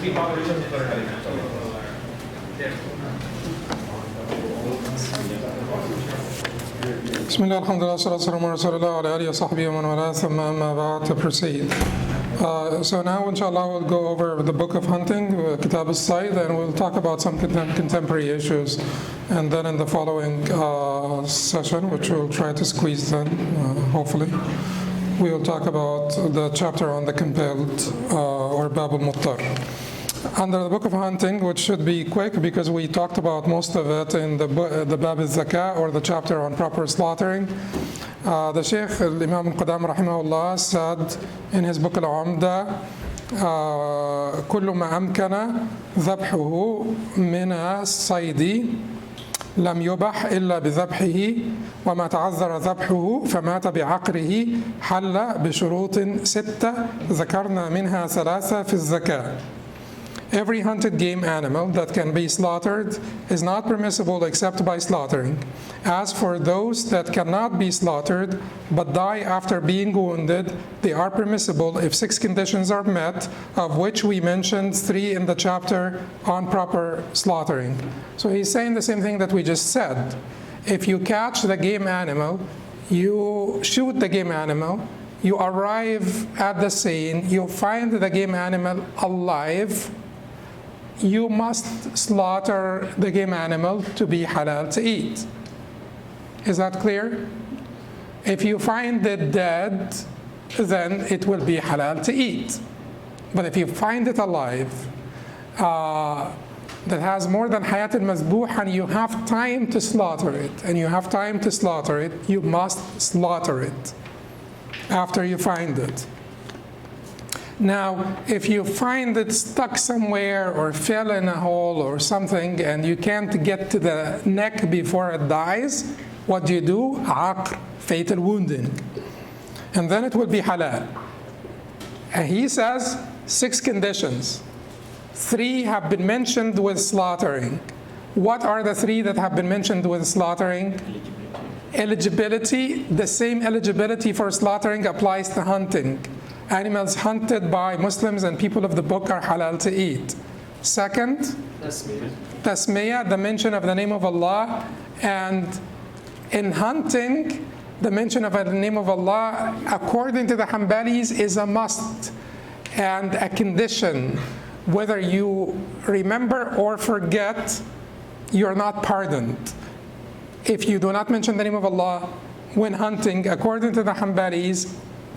Bismillah, alhamdulillah, sallallahu alaihi wa sallam, ala alihi wa sahbihi wa man wala, thumma amma ba'd, to proceed. So now, inshallah, we'll go over the book of hunting, Kitab al-Sayd, and we'll talk about some contemporary issues. And then in the following session, which we'll try to squeeze in, hopefully, we will talk about the chapter on the compelled, or Bab al-Muttar. Under the book of hunting, which should be quick because we talked about most of it in the Bab al-Zakah, or the chapter on proper slaughtering. The Shaykh, Imām Qudāmah rahimahullah, said in his book al-Umdat, كل ما أمكن ذبحه من الصيد لم يبح إلا بذبحه وما تعذر ذبحه فمات بعقره حل بشروط 6 ذكرنا منها 3 في الزكاة. Every hunted game animal that can be slaughtered is not permissible except by slaughtering. As for those that cannot be slaughtered but die after being wounded, they are permissible if 6 conditions are met, of which we mentioned 3 in the chapter on proper slaughtering. So he's saying the same thing that we just said. If you catch the game animal, you shoot the game animal, you arrive at the scene, you find the game animal alive, you must slaughter the game animal to be halal to eat. Is that clear? If you find it dead, then it will be halal to eat. But if you find it alive, that has more than hayat al-mazbuh, and you have time to slaughter it, you must slaughter it after you find it. Now, if you find it stuck somewhere or fell in a hole or something and you can't get to the neck before it dies, what do? Aqr, fatal wounding. And then it will be halal. And he says 6 conditions. 3 have been mentioned with slaughtering. What are the 3 that have been mentioned with slaughtering? Eligibility. The same eligibility for slaughtering applies to hunting. Animals hunted by Muslims and people of the book are halal to eat. Second, tasmiyah, the mention of the name of Allah. And in hunting, the mention of the name of Allah, according to the Hanbalis, is a must and a condition. Whether you remember or forget, you're not pardoned. If you do not mention the name of Allah when hunting, according to the Hanbalis,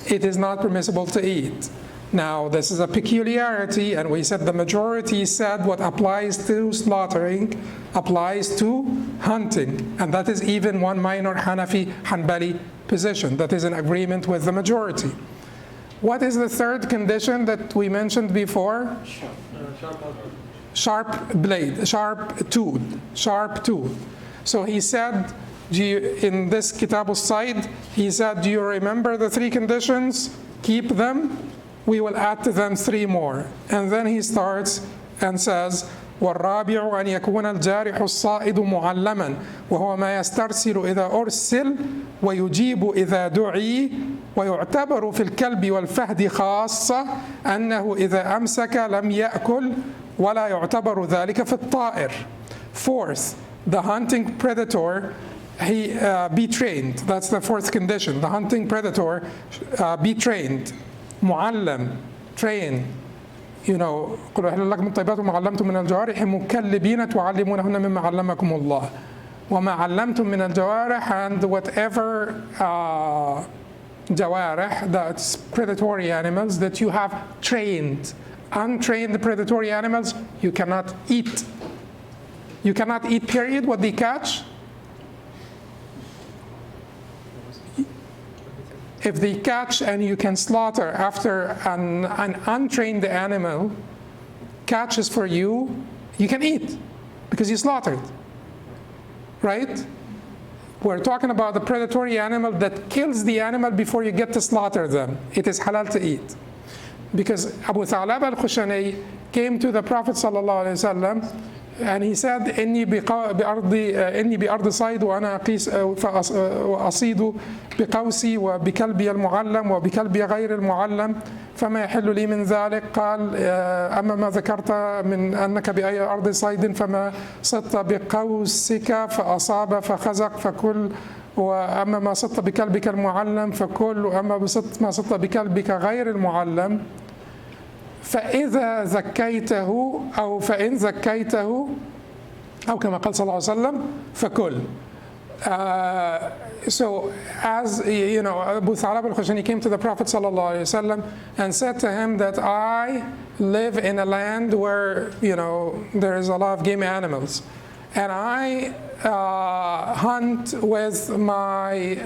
it is not permissible to eat. Now, this is a peculiarity, and we said the majority said what applies to slaughtering applies to hunting, and that is even one minor Hanbali position that is in agreement with the majority. What is the third condition that we mentioned before? Sharp blade, sharp tooth. So he said, in this Kitab al-Sayd, he said, do you remember the 3 conditions? Keep them. We will add to them 3 more. And then he starts and says, والرابع أن يكون الجارح الصائد معلما وهو ما يسترسل إذا أرسل ويجيب إذا دعي ويعتبر في الكلب والفهد خاصة أنه إذا أمسك لم يأكل ولا يعتبر ذلك في الطائر. Fourth, the hunting predator be trained. That's the 4th condition. The hunting predator be trained. معلم, train. قل أحل لكم الطيبات وما علمتم من الجوارح مكلبين تعلمونهن مما علمكم الله. وما علمتم من الجوارح, and whatever جوارح, that's predatory animals that you have trained. Untrained predatory animals, you cannot eat. You cannot eat, period, what they catch. If they catch and you can slaughter after an untrained animal catches for you, you can eat because you slaughtered, right? We're talking about the predatory animal that kills the animal before you get to slaughter them. It is halal to eat. Because Abu Tha'lab al-Khushani came to the Prophet ﷺ And he said, إني بأرض صيد وأنا أقيس وأصيد بقوسي وبكلبي المعلم وبكلبي غير المعلم فما يحل لي من ذلك. قال أما ما ذكرت من أنك بأي أرض صيد فما صدت بقوسك فأصاب فخزق فكل، وأما ما صدت بكلبك المعلم فكل، وأما ما صدت بكلبك غير المعلم فإذا زكيته أو فإن زكيته أو كما قال صلى الله عليه وسلم فكل. So as you know, Abu Thalab al-Khushani came to the Prophet sallallahu alaihi wasallam and said to him that I live in a land where there is a lot of game animals, and I hunt with my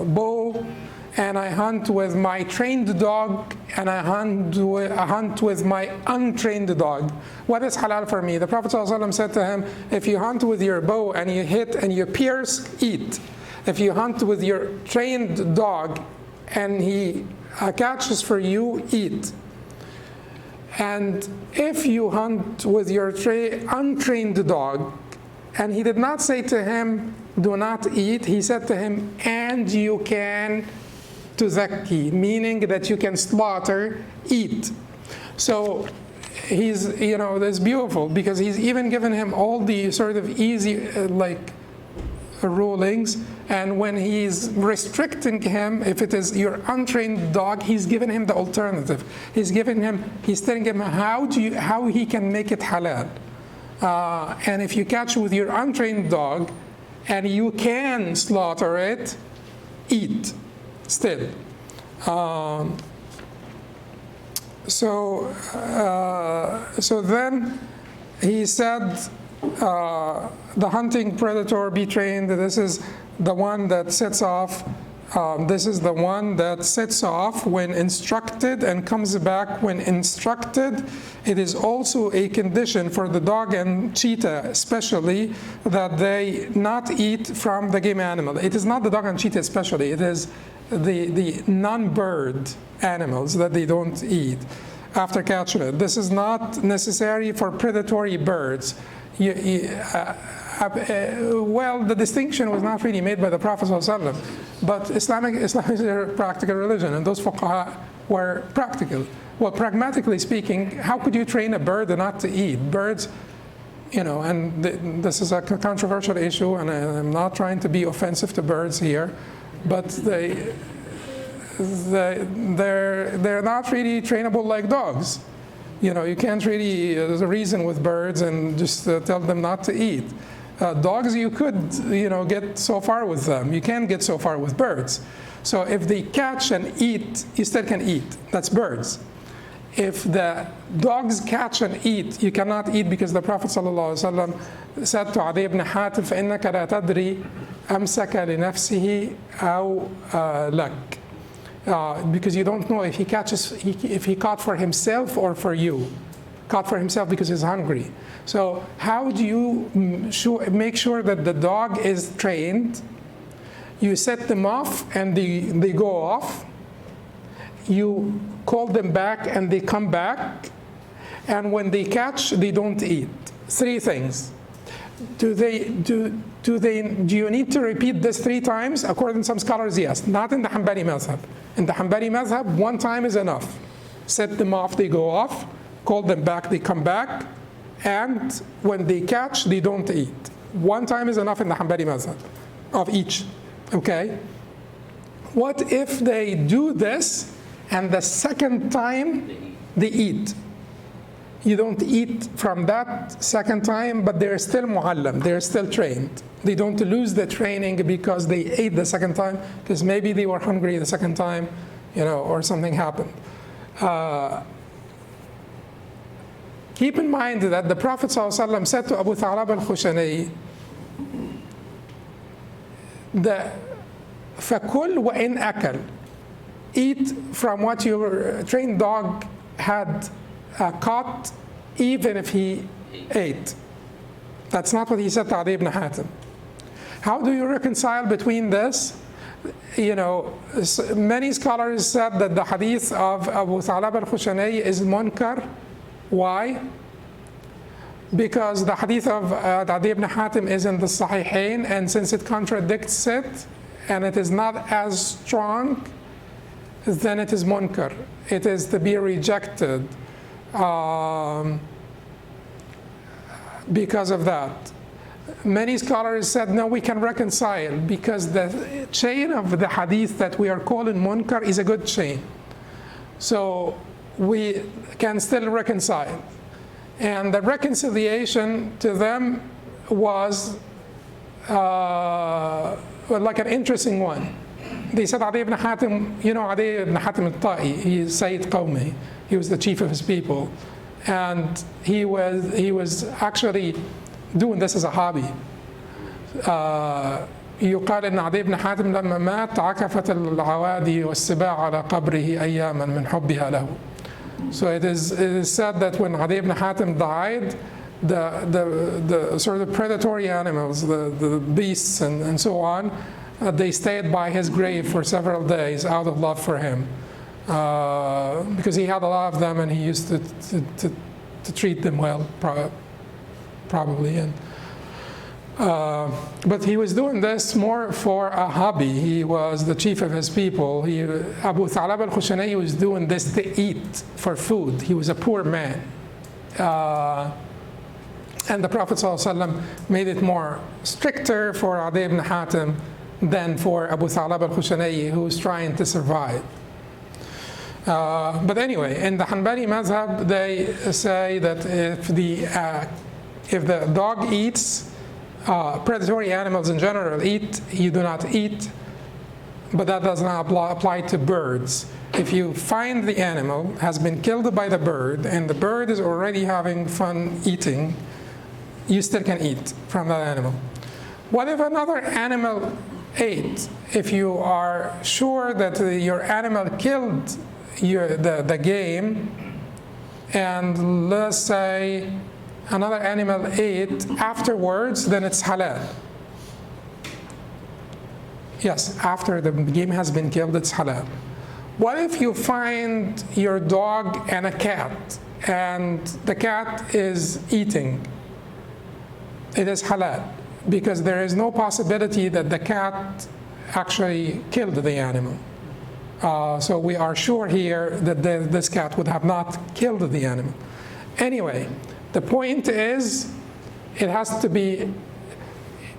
bow, and I hunt with my trained dog, and I hunt with my untrained dog. What is halal for me? The Prophet ﷺ said to him, if you hunt with your bow and you hit and you pierce, eat. If you hunt with your trained dog and he catches for you, eat. And if you hunt with your untrained dog, and he did not say to him, do not eat, he said to him, and you can tuzakki, meaning that you can slaughter, eat. So he's, that's beautiful, because he's even given him all the sort of easy rulings, and when he's restricting him, if it is your untrained dog, he's given him the alternative. He's telling him how he can make it halal. And if you catch with your untrained dog and you can slaughter it, eat still. So then he said, the hunting predator be trained. This is the one that sets off. This is the one that sets off when instructed and comes back when instructed. It is also a condition for the dog and cheetah especially that they not eat from the game animal. It is not the dog and cheetah especially, it is the non-bird animals that they don't eat after catching it. This is not necessary for predatory birds. Well, the distinction was not really made by the Prophet ﷺ, but Islam is a practical religion, and those fuqaha were practical. Well, pragmatically speaking, how could you train a bird not to eat? Birds, and this is a controversial issue, and I'm not trying to be offensive to birds here, but they're not really trainable like dogs. You can't really reason with birds and just tell them not to eat. Dogs, you could, get so far with them. You can't get so far with birds. So if they catch and eat, you still can eat. That's birds. If the dogs catch and eat, you cannot eat, because the Prophet ﷺ said to Adi ibn Hatim, فَإِنَّكَ لَا تَدْرِي أَمْسَكَ لِنَفْسِهِ أَوْ لَكَ. Because you don't know if he caught for himself or for you. Caught for himself because he's hungry. So how do you make sure that the dog is trained? You set them off and they go off. You call them back and they come back. And when they catch, they don't eat. 3 things. Do you need to repeat this 3 times? According to some scholars, yes. Not in the Hanbali madhab. In the Hanbali madhab, 1 time is enough. Set them off, they go off. Call them back, they come back. And when they catch, they don't eat. 1 time is enough in the Hanbali madhab of each. Okay? What if they do this and the second time they eat? You don't eat from that second time, but they're still mu'allam, they're still trained. They don't lose the training because they ate the second time, because maybe they were hungry the second time, or something happened. Keep in mind that the Prophet ﷺ said to Abu Thalab al-Khushani, فَكُلْ وَإِنْ أَكَلْ. Eat from what your trained dog had caught, even if he ate. That's not what he said to Adi ibn Hatim. How do you reconcile between this? Many scholars said that the hadith of Abu Thalab al-Khushani is munkar. Why? because the hadith of Adi ibn Hatim is in the Sahihain, and since it contradicts it and it is not as strong, then it is munkar. It is to be rejected because of that. Many scholars said, no, we can reconcile because the chain of the hadith that we are calling munkar is a good chain. So we can still reconcile. And the reconciliation to them was like an interesting one. They said Adi ibn Hatim, you know Adi ibn Hatim al-Ta'i, he is Sayyid Qawmi, he was the chief of his people. And he was actually doing this as a hobby. يقال ان عدي بن حاتم لما مات عكفت العوادي والسباع على قبره اياما من حبها له. So it is said that when Adi ibn Hatim died, the sort of predatory animals, the beasts and so on, they stayed by his grave for several days out of love for him, because he had a lot of them and he used to treat them well, probably. And but he was doing this more for a hobby. He was the chief of his people. Abu Thalab al-Khushani was doing this to eat for food. He was a poor man. And the Prophet ﷺ made it more stricter for Adi ibn Hatim than for Abu Thalab al-Khushani, who was trying to survive. But anyway, in the Hanbali madhab, they say that if the dog eats, predatory animals in general eat, you do not eat, but that does not apply to birds. If you find the animal has been killed by the bird and the bird is already having fun eating, you still can eat from that animal. What if another animal ate? If you are sure that your animal killed the game, and let's say another animal ate afterwards, then it's halal. Yes, after the game has been killed, it's halal. What if you find your dog and a cat, and the cat is eating? It is halal, because there is no possibility that the cat actually killed the animal. So we are sure here that this cat would have not killed the animal. Anyway, the point is, it has to be,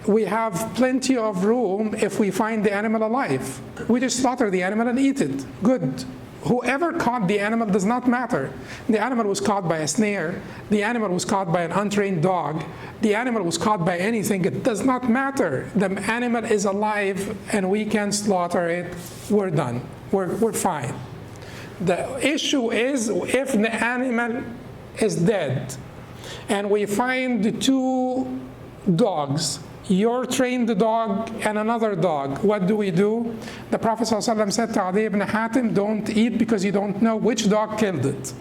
we have plenty of room if we find the animal alive. We just slaughter the animal and eat it. Good. Whoever caught the animal does not matter. The animal was caught by a snare. The animal was caught by an untrained dog. The animal was caught by anything. It does not matter. The animal is alive and we can slaughter it. We're done. We're fine. The issue is if the animal is dead and we find two dogs, your trained dog and another dog, what do we do? The Prophet ﷺ said to Adi ibn Hatim, don't eat because you don't know which dog killed it.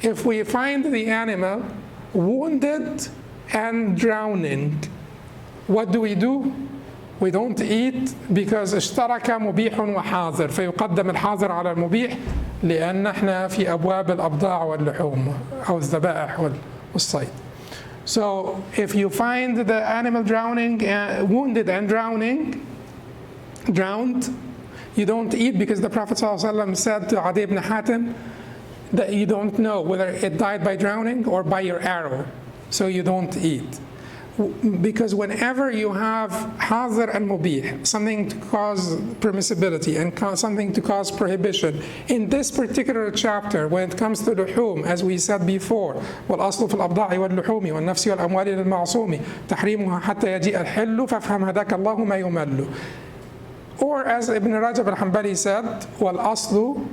If we find the animal wounded and drowning, what do? We don't eat because اشترك مبيح وحاضر فيقدم الحاضر على المبيح لأن احنا في أبواب الأبضاع واللحوم أو الذبائح والصيد. So if you find the animal drowning, wounded and drowned, you don't eat because the Prophet ﷺ said to Adi ibn Hatim that you don't know whether it died by drowning or by your arrow, so you don't eat. Because whenever you have hadir and mubih, something to cause permissibility and something to cause prohibition, in this particular chapter, when it comes to luhum, as we said before, وَالْأَصْلُ فِي الْأَبْضَاعِ وَاللُّحُومِ وَالنَّفْسِ وَالْأَمْوَالِ لِلْمَعْصُومِ تَحْرِيمُهَا حَتَّى يَجِيءَ الْحِلُّ فَافْهَمْ هَدَاكَ اللَّهُ مَا يُمَلُّ. Or as Ibn Rajab al-Hanbali said, وَالْأَصْلُ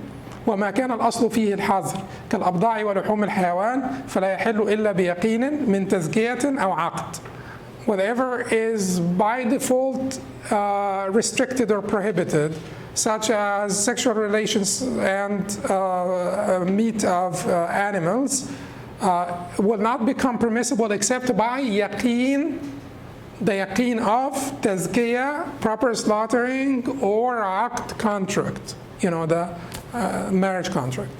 وما كان الأصل فيه الحظر كالأبضاع ولحوم الحيوان فلا يحل إلا بيقين من تزكية أو عقد. Whatever is by default restricted or prohibited, such as sexual relations and meat of animals, will not become permissible except by yaqeen, the yaqeen of tazkiyah, proper slaughtering, or aqd, contract, the marriage contract.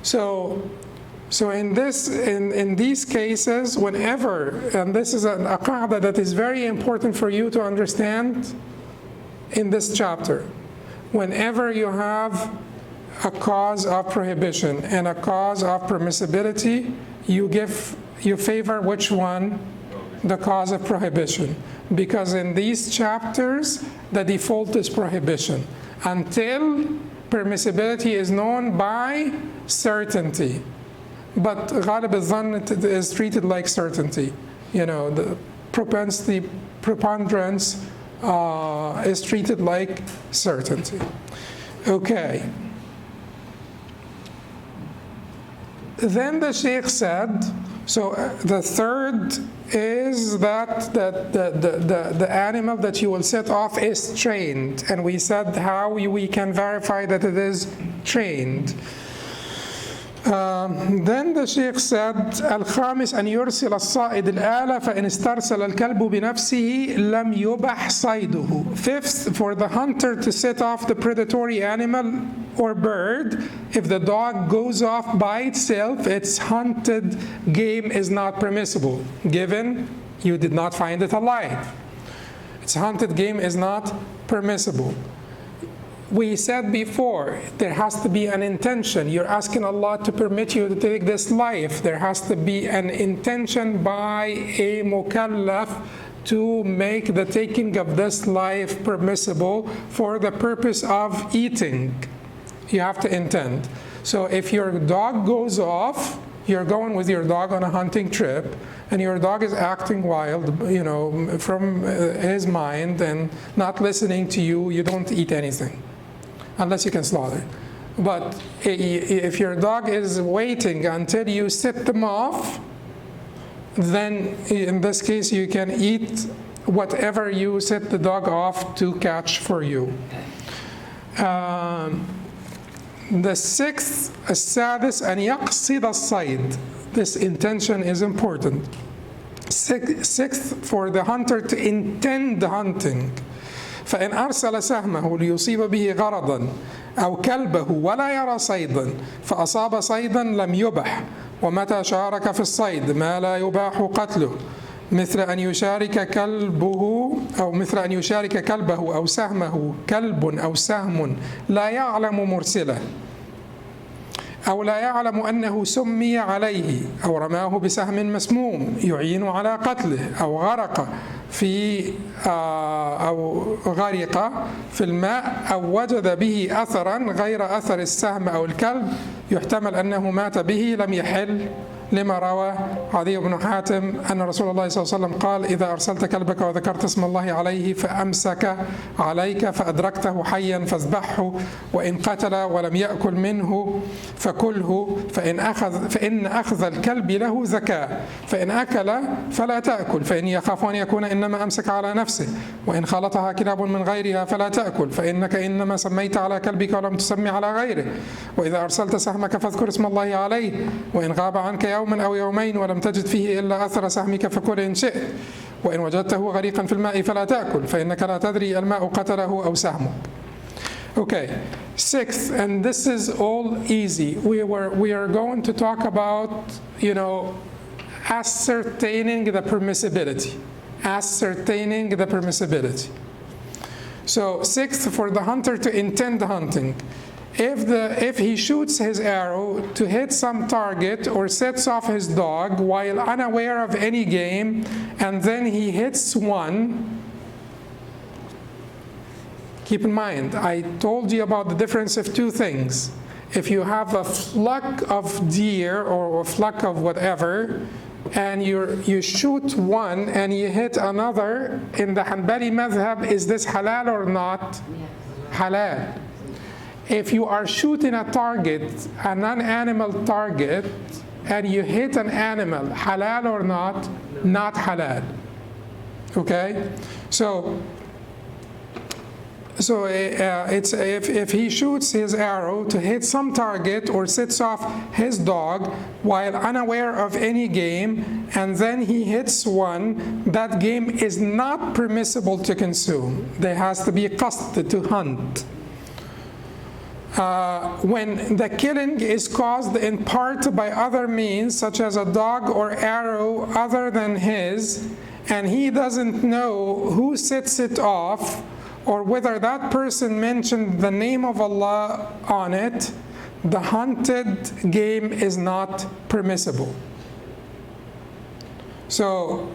So So in these cases, whenever, and this is a qa'dah that is very important for you to understand in this chapter, whenever you have a cause of prohibition and a cause of permissibility, you favor which one? The cause of prohibition. Because in these chapters, the default is prohibition until permissibility is known by certainty. But ghalib al-dhann is treated like certainty. You know, the preponderance is treated like certainty. Okay. Then the Shaykh said, so the third is that the animal that you will set off is trained. And we said how we can verify that it is trained. Then the Shaykh said, الخامس أن يرسل الصائد الآلة فإن استرسل الكلب بنفسه لم يبح صيده. Fifth, for the hunter to set off the predatory animal or bird, if the dog goes off by itself, its hunted game is not permissible, given you did not find it alive. Its hunted game is not permissible. We said before, there has to be an intention. You're asking Allah to permit you to take this life. There has to be an intention by a mukallaf to make the taking of this life permissible for the purpose of eating. You have to intend. So if your dog goes off, you're going with your dog on a hunting trip, and your dog is acting wild, you know, from his mind and not listening to you, you don't eat anything. Unless you can slaughter. But if your dog is waiting until you set them off, then in this case you can eat whatever you set the dog off to catch for you. The sixth, السادس أن يقصد الصيد. This intention is important. Sixth, for the hunter to intend the hunting. فإن أرسل سهمه ليصيب به غرضا أو كلبه ولا يرى صيدا فأصاب صيدا لم يبح ومتى شارك في الصيد ما لا يباح قتله مثل أن يشارك كلبه أو سهمه كلب أو سهم لا يعلم مرسله أو لا يعلم أنه سمي عليه أو رماه بسهم مسموم يعين على قتله أو غرق في الماء أو وجد به أثرا غير أثر السهم أو الكلب يحتمل أنه مات به لم يحل لما روى عدي بن حاتم أن رسول الله صلى الله عليه وسلم قال إذا أرسلت كلبك وذكرت اسم الله عليه فأمسك عليك فأدركته حيا فاذبحه وإن قتل ولم يأكل منه فكله فإن أخذ الكلب له زكاة فإن أكل فلا تأكل فإن يخاف أن يكون إنما أمسك على نفسه وإن خالطها كلاب من غيرها فلا تأكل فإنك إنما سميت على كلبك ولم تسمي على غيره وإذا أرسلت سهمك فاذكر اسم الله عليه وإن غاب عنك يوما أو يومين ولم تجد فيه إلا أثر سهمك فكل إن شئت وإن وجدته غريقا في الماء فلا تأكل فإنك لا تدري الماء قتله أو سهمه. Okay, sixth, and this is all easy. We are going to talk about, you know, ascertaining the permissibility. Ascertaining the permissibility. So sixth, for the hunter to intend the hunting. If he shoots his arrow to hit some target or sets off his dog while unaware of any game, and then he hits one, keep in mind, I told you about the difference of two things. If you have a flock of deer or a flock of whatever, and you shoot one and you hit another, in the Hanbali madhab, is this halal or not? Halal. If you are shooting a target, a non-animal target, and you hit an animal, halal or not? Not halal. Okay? So it's if he shoots his arrow to hit some target or sets off his dog while unaware of any game, and then he hits one, that game is not permissible to consume. There has to be qasd, to hunt. when the killing is caused in part by other means, such as a dog or arrow other than his, and he doesn't know who sets it off, or whether that person mentioned the name of Allah on it, the hunted game is not permissible. So,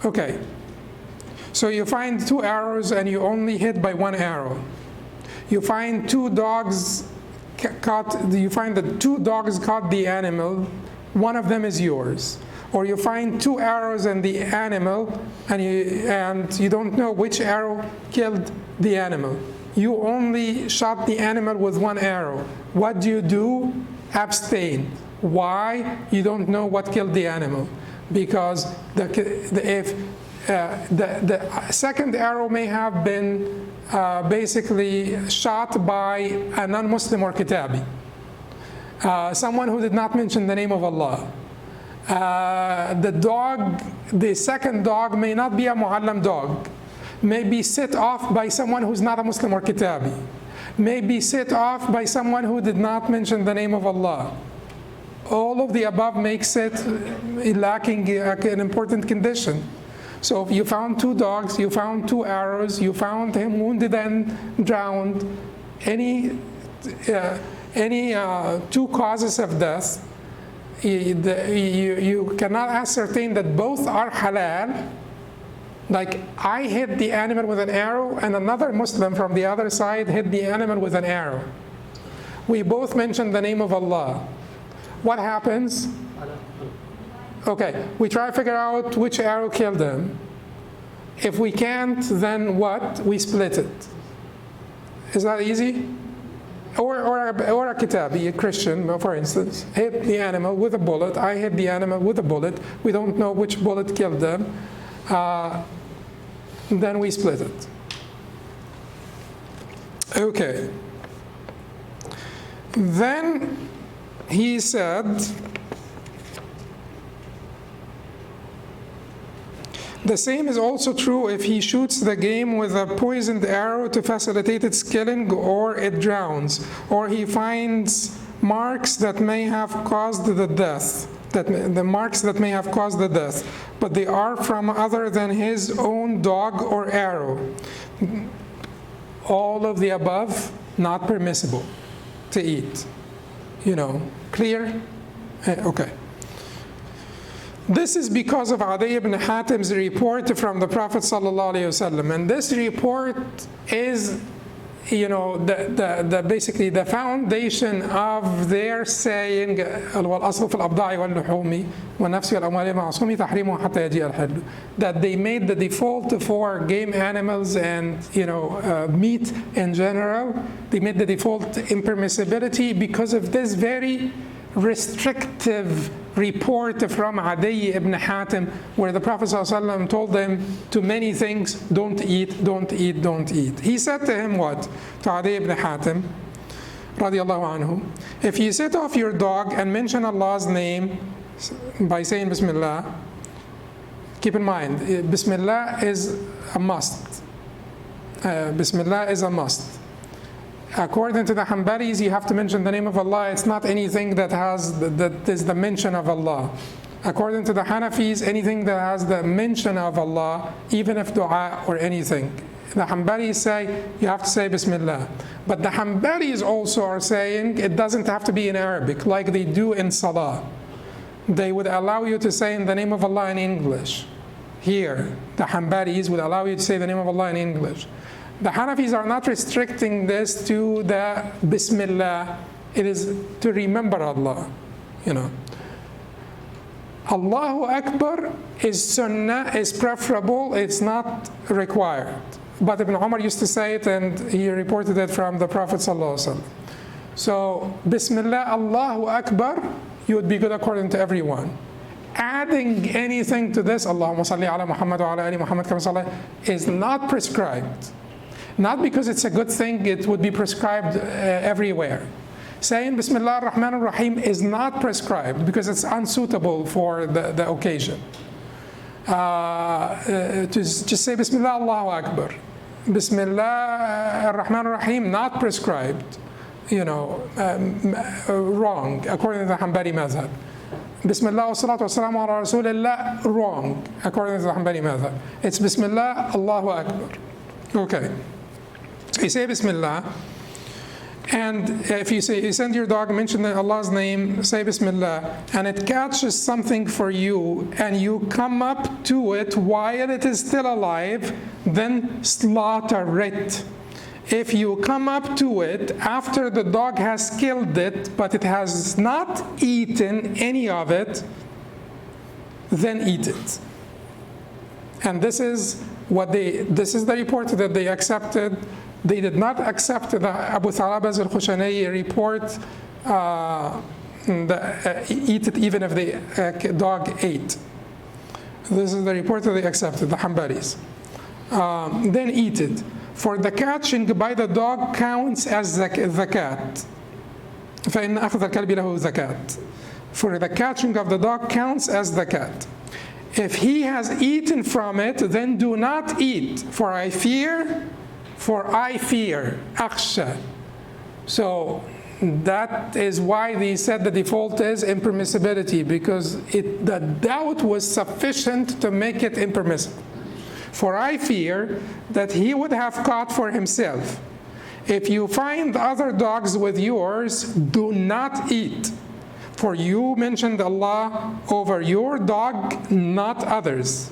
okay. So you find 2 arrows and you only hit by 1 arrow. You find 2 dogs you find that 2 dogs caught the animal, one of them is yours. Or you find 2 arrows in the animal and you don't know which arrow killed the animal. You only shot the animal with 1 arrow. What do? Abstain. Why? You don't know what killed the animal. Because if the second arrow may have been basically shot by a non-Muslim or Kitabi, someone who did not mention the name of Allah. The second dog may not be a Mu'allam dog, may be set off by someone who's not a Muslim or Kitabi, may be set off by someone who did not mention the name of Allah. All of the above makes it lacking an important condition. So if you found 2 dogs, you found 2 arrows, you found him wounded and drowned, any 2 causes of death, you cannot ascertain that both are halal. Like I hit the animal with an arrow and another Muslim from the other side hit the animal with an arrow. We both mentioned the name of Allah. What happens? Okay, we try to figure out which arrow killed him. If we can't, then what? We split it. Is that easy? Or a Kitabi, a Christian, for instance, hit the animal with a bullet. I hit the animal with a bullet. We don't know which bullet killed them. Then we split it. Okay. Then he said, the same is also true if he shoots the game with a poisoned arrow to facilitate its killing, or it drowns, or he finds marks that may have caused the death, the marks that may have caused the death, but they are from other than his own dog or arrow. All of the above, not permissible to eat. Clear? Okay. This is because of Adi ibn Hatim's report from the Prophet ﷺ. And this report is, basically the foundation of their saying, الأصل في الأبضاع واللحوم والنفس والأموال معصوم تحريمه حتى يجيء الحل. That they made the default for game animals and meat in general. They made the default impermissibility because of this very restrictive report from Adi ibn Hatim, where the Prophet ﷺ told them to many things, don't eat, don't eat, don't eat. He said to him what? To Adi ibn Hatim, radiallahu anhu, if you set off your dog and mention Allah's name by saying Bismillah, keep in mind, Bismillah is a must. Bismillah is a must. According to the Hanbalis, you have to mention the name of Allah. It's not anything that is the mention of Allah. According to the Hanafis, anything that has the mention of Allah, even if dua or anything. The Hanbalis say you have to say Bismillah. But the Hanbalis also are saying it doesn't have to be in Arabic like they do in Salah. They would allow you to say in the name of Allah in English. Here, the Hanbalis would allow you to say the name of Allah in English. The Hanafis are not restricting this to the Bismillah. It is to remember Allah, Allahu Akbar is sunnah, is preferable, it's not required. But Ibn Umar used to say it and he reported it from the Prophet ﷺ. So, Bismillah, Allahu Akbar, you would be good according to everyone. Adding anything to this, Allahumma salli ala Muhammad wa ala ali Muhammad kama salli, is not prescribed. Not because it's a good thing, it would be prescribed everywhere. Saying Bismillah ar-Rahman ar-Rahim is not prescribed because it's unsuitable for the occasion. To just say Bismillah, Allahu Akbar. Bismillah ar-Rahman ar-Rahim, not prescribed, wrong, according to the Hanbali madhab. Bismillah wa salatu wa salamu ala Rasulillah, wrong, according to the Hanbali madhab. It's Bismillah, Allahu Akbar. Okay. You say Bismillah, and if you send your dog, mention Allah's name, say Bismillah, and it catches something for you, and you come up to it while it is still alive, then slaughter it. If you come up to it after the dog has killed it, but it has not eaten any of it, then eat it. And this is the report that they accepted. They did not accept the Abu Thalabaz al-Khushani report, eat it even if the dog ate. This is the report that they accepted, the Hanbalis. Then eat it. For the catching by the dog counts as zakat. فَإِنَّ أَخْذَ الْكَلْبِ لَهُ زَكَاةٌ. For the catching of the dog counts as zakat. If he has eaten from it, then do not eat, for I fear, akhsha. So that is why they said the default is impermissibility, because the doubt was sufficient to make it impermissible. For I fear that he would have caught for himself. If you find other dogs with yours, do not eat. For you mentioned Allah over your dog, not others.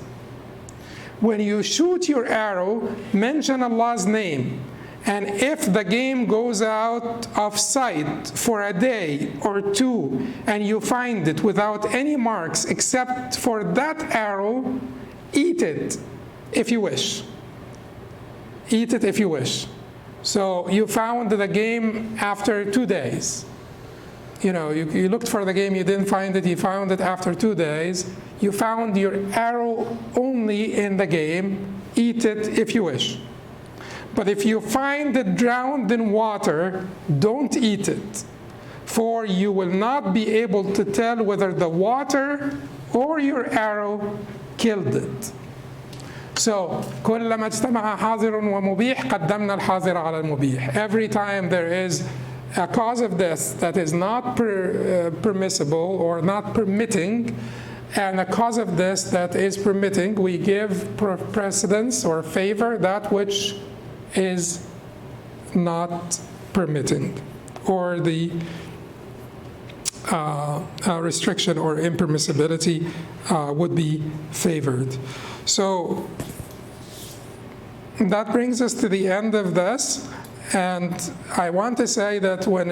When you shoot your arrow, mention Allah's name. And if the game goes out of sight for a day or two, and you find it without any marks except for that arrow, eat it if you wish. Eat it if you wish. So you found the game after 2 days. You looked for the game, you didn't find it, you found it after 2 days. You found your arrow only in the game, eat it if you wish. But if you find it drowned in water, don't eat it, for you will not be able to tell whether the water or your arrow killed it. So, كلما اجتمع حاضر ومبيح قدمنا الحاضر على المبيح. Every time there is a cause of death that is not permissible or not permitting, and a cause of death that is permitting, we give precedence or favor that which is not permitting, or the restriction or impermissibility would be favored. So that brings us to the end of this. And I want to say that when,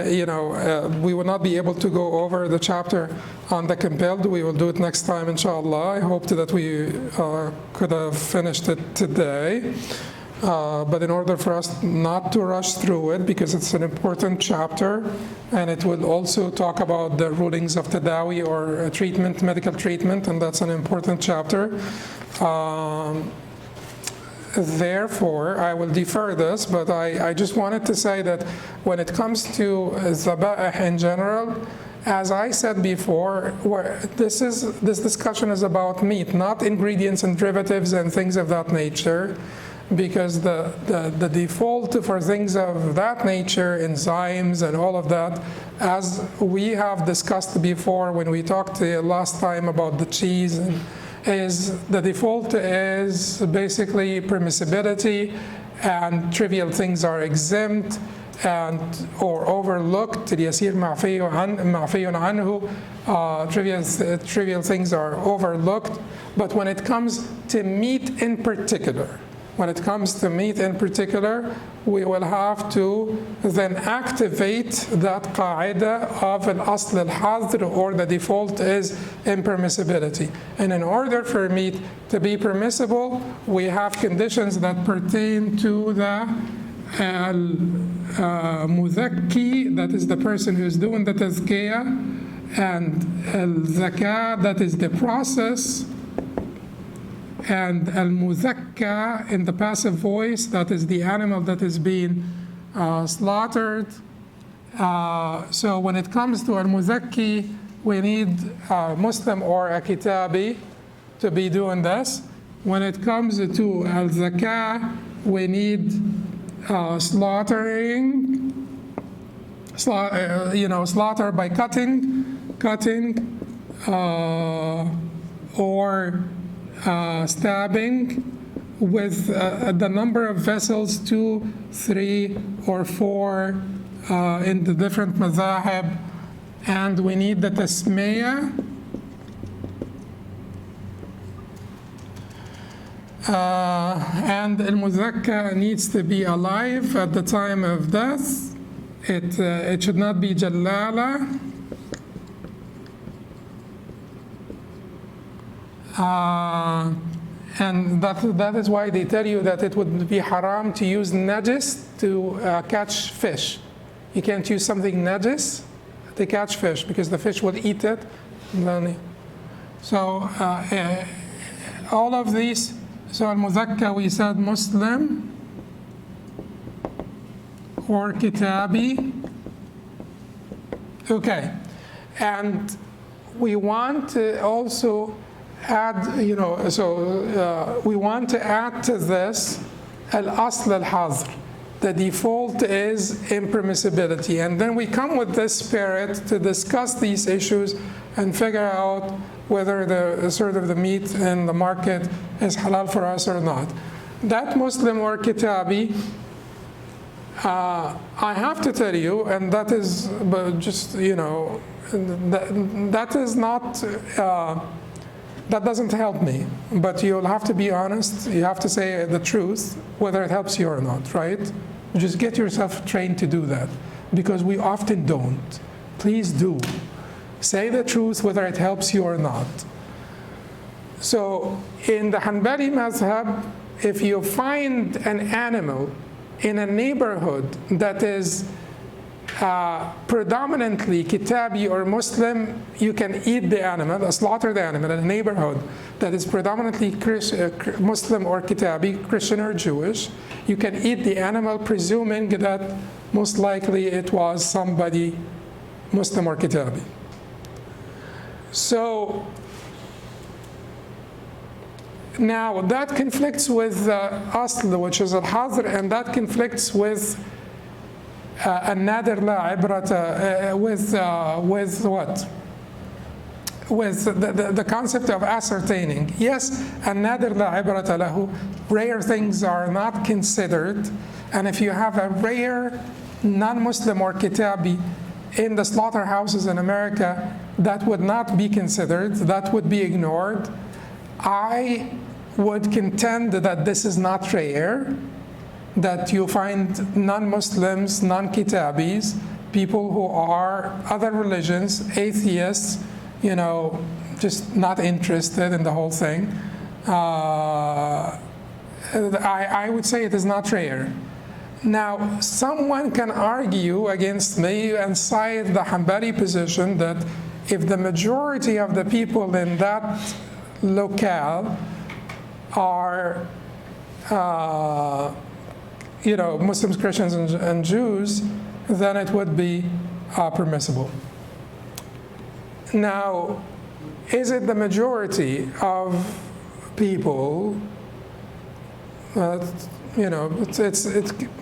we will not be able to go over the chapter on the compelled, we will do it next time, inshallah. I hoped that we could have finished it today. But in order for us not to rush through it, because it's an important chapter, and it will also talk about the rulings of tadawi or treatment, medical treatment, and that's an important chapter. Therefore, I will defer this, but I just wanted to say that when it comes to zaba'ih in general, as I said before, this discussion is about meat, not ingredients and derivatives and things of that nature, because the default for things of that nature, enzymes and all of that, as we have discussed before when we talked last time about the cheese, is the default is basically permissibility, and trivial things are exempt or overlooked. اليسير معفي عنه. Trivial things are overlooked. But when it comes to meat in particular, we will have to then activate that qaida of al-asl al-hadr, or the default is impermissibility. And in order for meat to be permissible, we have conditions that pertain to the al-muzakki, that is the person who's doing the tazkiyah, and al-zakah, that is the process, and al-muzakka in the passive voice, that is the animal that is being slaughtered. So when it comes to al-muzakki, we need a Muslim or a kitabi to be doing this. When it comes to al-zakah, we need slaughter by cutting, or stabbing, with the number of vessels 2, 3, or 4 in the different madhahib, and we need the tasmiyah. And al-muzakka needs to be alive at the time of death. It should not be jalala. And that is why they tell you that it would be haram to use najis to catch fish. You can't use something najis to catch fish because the fish will eat it. So all of these, so al-muzakka we said Muslim or kitabi. Okay, and we want to also add, we want to add to this al-asl al-hazr. The default is impermissibility. And then we come with this spirit to discuss these issues and figure out whether the meat in the market is halal for us or not. That Muslim or kitabi, I have to tell you, and that is just, that is not, that doesn't help me, but you'll have to be honest. You have to say the truth, whether it helps you or not, right? Just get yourself trained to do that, because we often don't. Please do. Say the truth, whether it helps you or not. So in the Hanbali mazhab, if you find an animal in a neighborhood that is predominantly kitabi or Muslim, you can eat the animal, slaughter the animal in a neighborhood that is predominantly Muslim or kitabi, Christian or Jewish. You can eat the animal, presuming that most likely it was somebody Muslim or kitabi. So now that conflicts with asl, which is al-hazr, and that conflicts with an-nadir la ibrata, with what? With the concept of ascertaining. Yes, an-nadir la ibrata lahu, rare things are not considered, and if you have a rare non-Muslim or kitabi in the slaughterhouses in America, that would not be considered, that would be ignored. I would contend that this is not rare, that you find non-Muslims, non-kitabis, people who are other religions, atheists, just not interested in the whole thing. I would say it is not rare. Now, someone can argue against me and cite the Hanbali position that if the majority of the people in that locale are Muslims, Christians, and Jews, then it would be permissible. Now, is it the majority of people?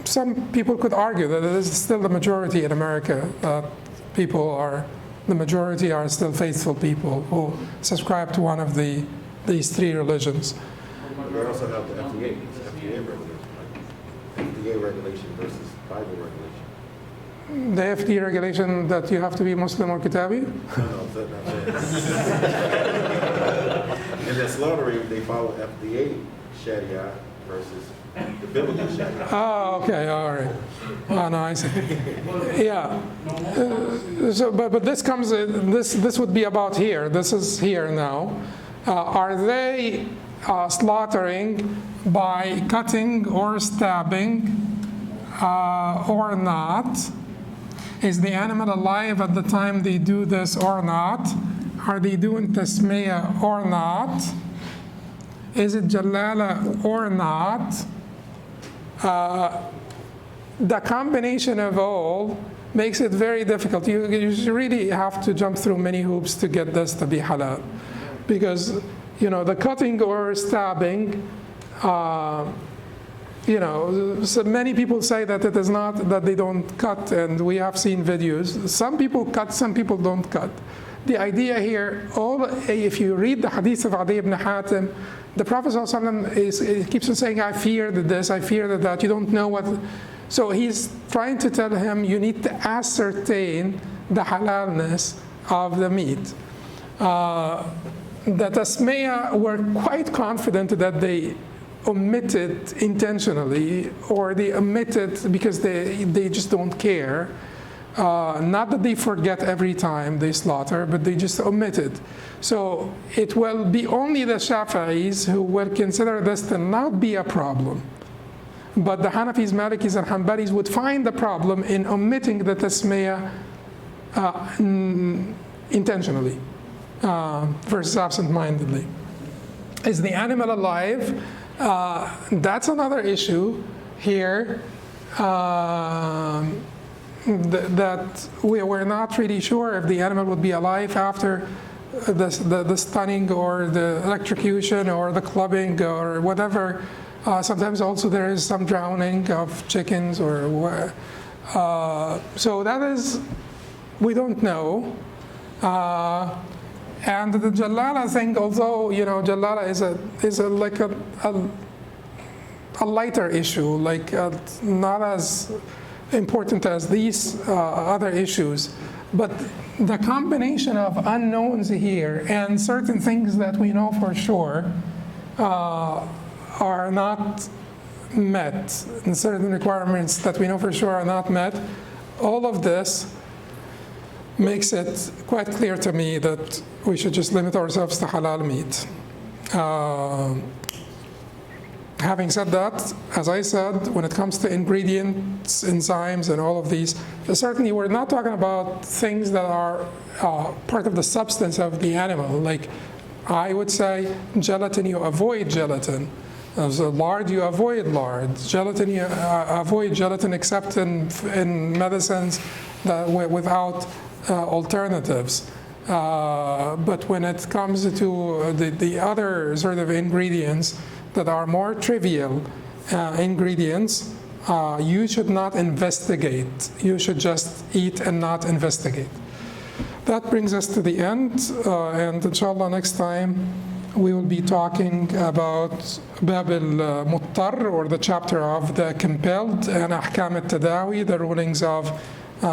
Some people could argue that it is still the majority in America. The majority are still faithful people who subscribe to one of these three religions. We also have the FDA regulation. FDA regulation versus Bible regulation. The FDA regulation that you have to be Muslim or Kitabi? No, that's not it. In the slaughtering, they follow FDA Sharia versus the biblical Sharia. Oh, okay, all right. Oh, no, I see. Yeah. But this comes. This would be about here. This is here now. Are they slaughtering by cutting or stabbing or not? Is the animal alive at the time they do this or not? Are they doing tasmiyah or not? Is it jalala or not? The combination of all makes it very difficult. You really have to jump through many hoops to get this to be halal. Because, the cutting or stabbing, so many people say that it is not, that they don't cut, and we have seen videos. Some people cut, some people don't cut. The idea here, if you read the hadith of Adi ibn Hatim, the Prophet ﷺ keeps on saying, I feared this, I feared that, you don't know what. So he's trying to tell him, you need to ascertain the halalness of the meat. The Tasmiyah were quite confident that they omitted intentionally, or they omitted because they just don't care. Not that they forget every time they slaughter, but they just omit it. So it will be only the Shafi'is who will consider this to not be a problem. But the Hanafis, Malikis, and Hanbalis would find the problem in omitting the Tasmiyah intentionally versus absent-mindedly. Is the animal alive? That's another issue here. That we were not really sure if the animal would be alive after the stunning or the electrocution or the clubbing or whatever. Sometimes also there is some drowning of chickens or so that is, we don't know. And the Jalala thing, although Jalala is like a lighter issue, like not as important as these other issues, but the combination of unknowns here and certain things that we know for sure are not met, and certain requirements that we know for sure are not met, all of this makes it quite clear to me that we should just limit ourselves to halal meat. Having said that, as I said, when it comes to ingredients, enzymes, and all of these, certainly we're not talking about things that are part of the substance of the animal. Like I would say, gelatin, you avoid gelatin. So lard, you avoid lard. Gelatin, you avoid gelatin except in medicines without alternatives. But when it comes to the other sort of ingredients that are more trivial ingredients, you should not investigate. You should just eat and not investigate. That brings us to the end, and inshallah next time we will be talking about Bab al-Muttar, or the chapter of the compelled, and Ahkam al-Tadawi, the rulings of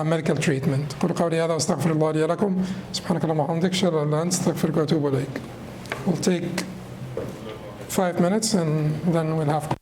medical treatment. قل قولي هذا واستغفر الله لي ولكم سبحانك اللهم وبحمدك أشهد أن لا إله إلا أنت أستغفرك وأتوب إليك. We'll take 5 minutes and then we'll have